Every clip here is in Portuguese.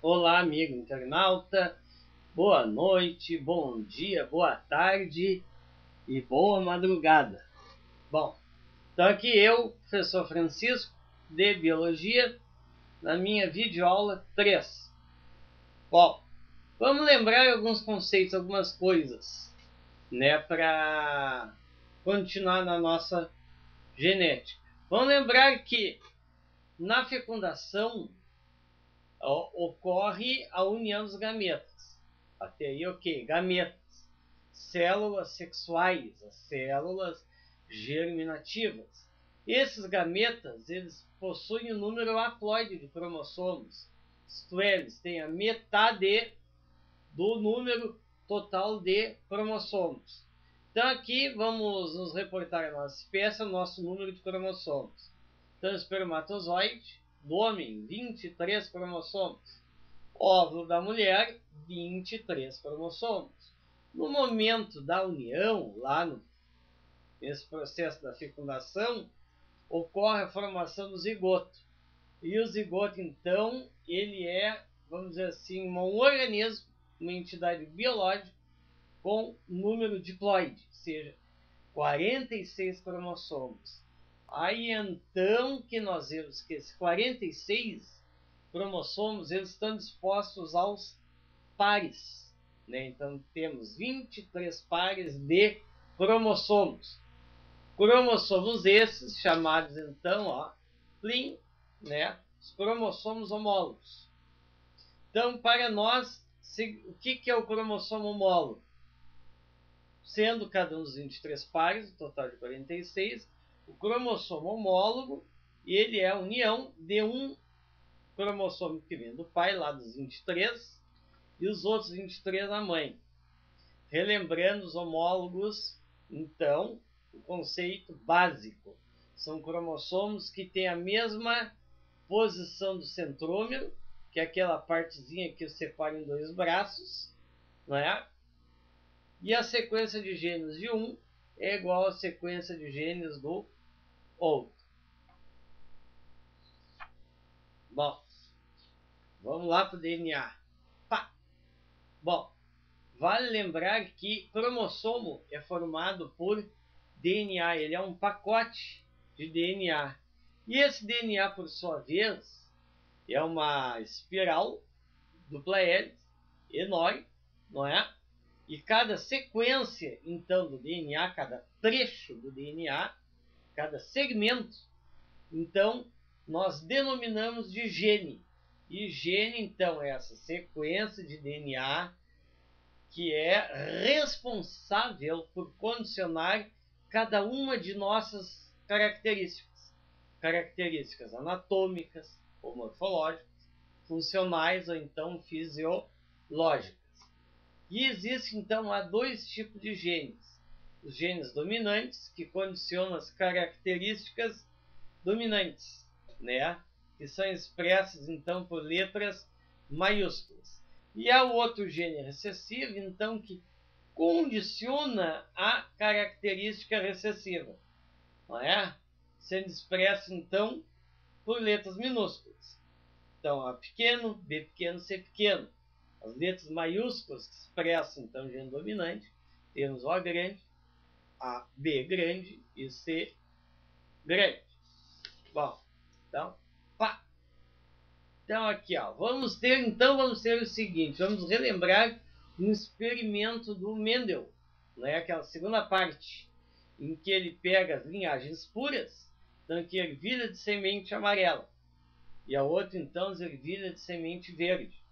Olá, amigo internauta, boa noite, bom dia, boa tarde e boa madrugada. Bom, então aqui eu, professor Francisco, de Biologia, na minha videoaula 3. Bom, vamos lembrar alguns conceitos, algumas coisas, né, para continuar na nossa genética. Vamos lembrar que na fecundação ocorre a união dos gametas. Até aí, ok. Gametas, células sexuais, as células germinativas. Esses gametas, eles possuem um número haploide de cromossomos. Isto é, eles têm a metade do número total de cromossomos. Então aqui vamos nos reportar a nossa espécie, o nosso número de cromossomos. Então, espermatozoide do homem, 23 cromossomos. Óvulo da mulher, 23 cromossomos. No momento da união, nesse processo da fecundação, ocorre a formação do zigoto. E o zigoto, então, ele é, vamos dizer assim, um organismo, uma entidade biológica com número diploide, ou seja, 46 cromossomos. Aí então que nós vemos que esses 46 cromossomos eles estão dispostos aos pares, né? Então temos 23 pares de cromossomos. Cromossomos esses chamados então, PLIN, né? Os cromossomos homólogos. Então para nós, o que é o cromossomo homólogo? Sendo cada um dos 23 pares, o total de 46, o cromossomo homólogo, ele é a união de um cromossomo que vem do pai, lá dos 23, e os outros 23 da mãe. Relembrando os homólogos, então, o conceito básico. São cromossomos que têm a mesma posição do centrômero, que é aquela partezinha que separa em dois braços, não é? E a sequência de genes de um é igual à sequência de genes do outro. Bom, vamos lá para o DNA. Bom, vale lembrar que cromossomo é formado por DNA. Ele é um pacote de DNA. E esse DNA, por sua vez, é uma espiral dupla hélice enorme, não é? E cada sequência, então, do DNA, cada trecho do DNA, cada segmento, então, nós denominamos de gene. E gene, então, é essa sequência de DNA que é responsável por condicionar cada uma de nossas características. Características anatômicas, ou morfológicas, funcionais ou então fisiológicas. E existe, então, há dois tipos de genes. Os genes dominantes, que condicionam as características dominantes, né? Que são expressas, então, por letras maiúsculas. E há o outro gene recessivo, então, que condiciona a característica recessiva, não é? Sendo expresso, então, por letras minúsculas. Então, A pequeno, B pequeno, C pequeno. As letras maiúsculas que expressam, então, o gene dominante, temos O grande, A, B grande e C grande. Bom, então, Então, aqui, vamos ter o seguinte, vamos relembrar um experimento do Mendel, né, aquela segunda parte, em que ele pega as linhagens puras, então aqui ervilha de semente amarela, e a outra, então, as ervilhas de semente verde.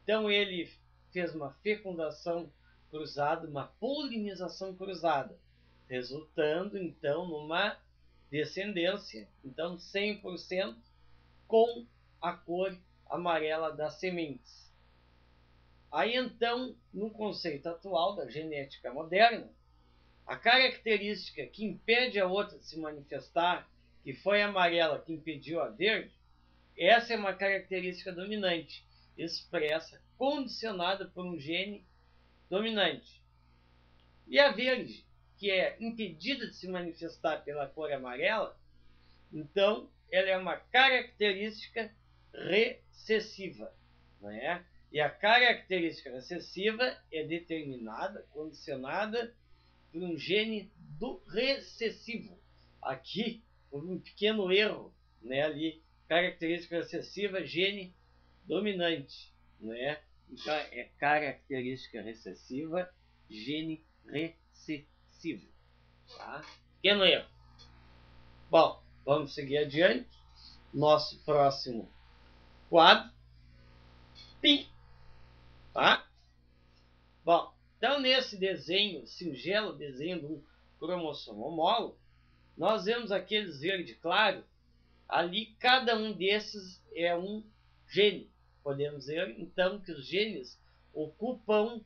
Então, ele fez uma fecundação cruzada, uma polinização cruzada, resultando, então, numa descendência, então, 100% com a cor amarela das sementes. Aí, então, no conceito atual da genética moderna, a característica que impede a outra de se manifestar, que foi a amarela que impediu a verde, essa é uma característica dominante, expressa, condicionada por um gene dominante. E a verde, que é impedida de se manifestar pela cor amarela, então ela é uma característica recessiva. né? E a característica recessiva é determinada, condicionada por um gene do recessivo. Aqui, por um pequeno erro, né? Ali, característica recessiva, gene dominante, né? Então, é característica recessiva, gene recessivo, tá? Pequeno erro. Bom, vamos seguir adiante. Nosso próximo quadro. Pim. Tá? Bom, então nesse desenho, singelo desenho de um cromossomo homólogo, nós vemos aqueles verde claro. Ali, cada um desses é um gene. Podemos dizer, então, que os genes ocupam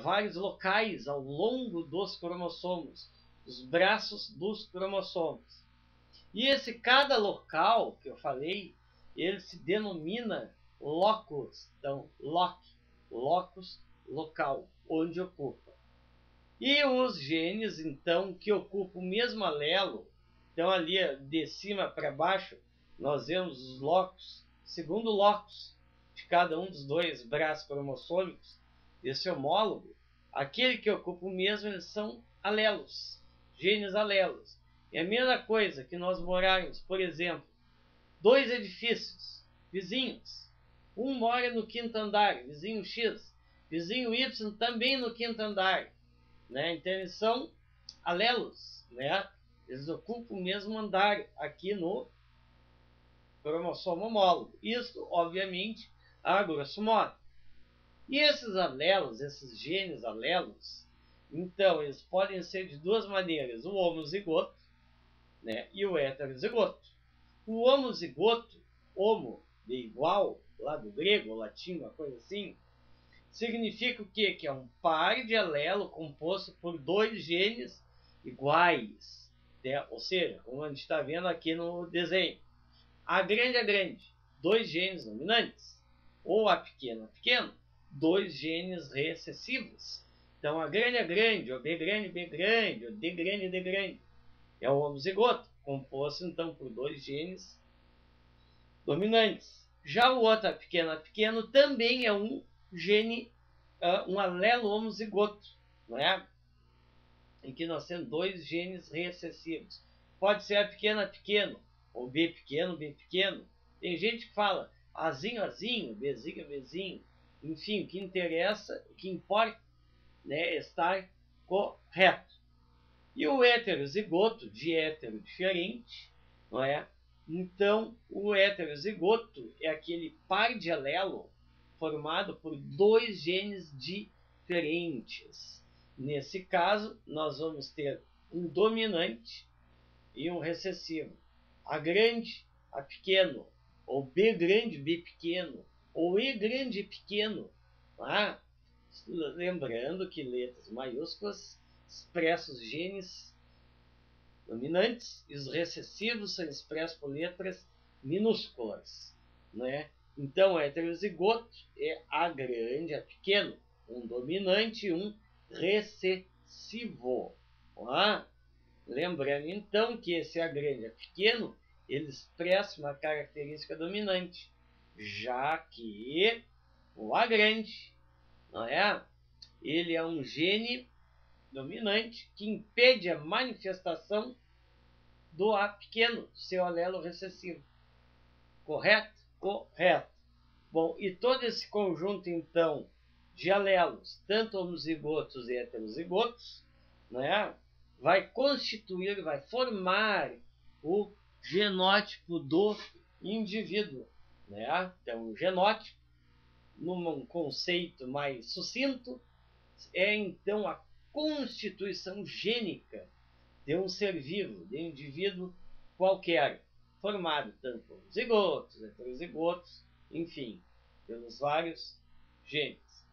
vários locais ao longo dos cromossomos, os braços dos cromossomos. E cada local que eu falei, ele se denomina locus. Então, locus, local, onde ocupa. E os genes, então, que ocupam o mesmo alelo, então ali de cima para baixo, nós vemos os locus, segundo locus de cada um dos dois braços cromossômicos desse homólogo, aquele que ocupa o mesmo, eles são alelos, genes alelos. É a mesma coisa que nós morarmos, por exemplo, dois edifícios vizinhos. Um mora no quinto andar, vizinho X, vizinho Y também no quinto andar, né? Então eles são alelos, né? Eles ocupam o mesmo andar aqui no cromossomo homólogo. Isso, obviamente, a grosso modo. E esses alelos, esses genes alelos, então eles podem ser de duas maneiras: o homozigoto, né, e o heterozigoto. O homozigoto, homo de igual, lá do grego, latim, uma coisa assim, significa o quê? Que é um par de alelo composto por dois genes iguais, né? Ou seja, como a gente está vendo aqui no desenho, A grande, dois genes dominantes, ou A pequeno, dois genes recessivos. Então, A grande, ou B grande, ou D grande, é o homozigoto, composto então por dois genes dominantes. Já o outro A pequeno também é um gene, um alelo homozigoto, não é? Em que nós temos dois genes recessivos. Pode ser A pequeno, ou B pequeno. Tem gente que fala Azinho, Bzinho. Enfim, o que interessa, o que importa, né, é estar correto. E o heterozigoto, de hétero diferente, não é? Então, o heterozigoto é aquele par de alelo formado por dois genes diferentes. Nesse caso, nós vamos ter um dominante e um recessivo. A grande, A pequeno, ou B pequeno, ou E pequeno. Tá? Lembrando que letras maiúsculas expressam os genes dominantes e os recessivos são expressos por letras minúsculas, né? Então, o heterozigoto é A grande, A pequeno, um dominante e um recessivo. Ah, lembrando então que esse A grande, A pequeno, ele expressa uma característica dominante, já que o A grande, não é? Ele é um gene dominante que impede a manifestação do A pequeno, seu alelo recessivo. Correto? Correto. Bom, e todo esse conjunto, então, de alelos, tanto homozigotos e heterozigotos, né, vai constituir, vai formar o genótipo do indivíduo, né? Então, o genótipo, num conceito mais sucinto, é então a constituição gênica de um ser vivo, de um indivíduo qualquer, formado tanto por zigotos, heterozigotos, enfim, pelos vários genes.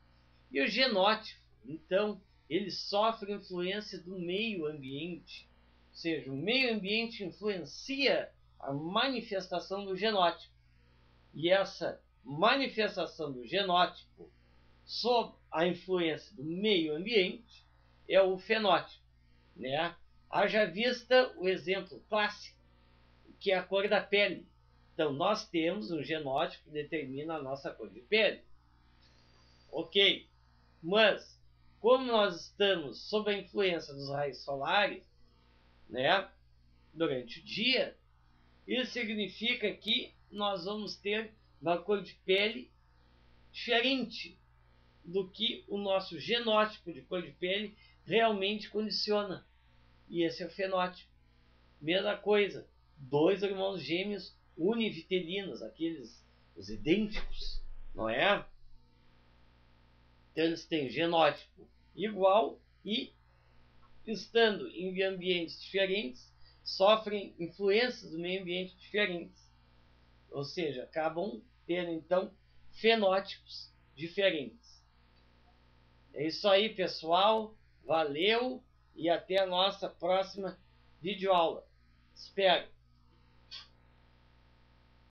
E o genótipo, então, ele sofre influência do meio ambiente, ou seja, o meio ambiente influencia a manifestação do genótipo. E essa manifestação do genótipo sob a influência do meio ambiente é o fenótipo, né? Haja vista o exemplo clássico, que é a cor da pele. Então, nós temos um genótipo que determina a nossa cor de pele. Ok, mas como nós estamos sob a influência dos raios solares, né, durante o dia, isso significa que nós vamos ter uma cor de pele diferente do que o nosso genótipo de cor de pele realmente condiciona. E esse é o fenótipo. Mesma coisa, dois irmãos gêmeos univitelinos, aqueles, os idênticos, não é? Então eles têm genótipo igual e, estando em ambientes diferentes, sofrem influências do meio ambiente diferentes. Ou seja, acabam tendo então fenótipos diferentes. É isso aí, pessoal. Valeu e até a nossa próxima videoaula. Espero.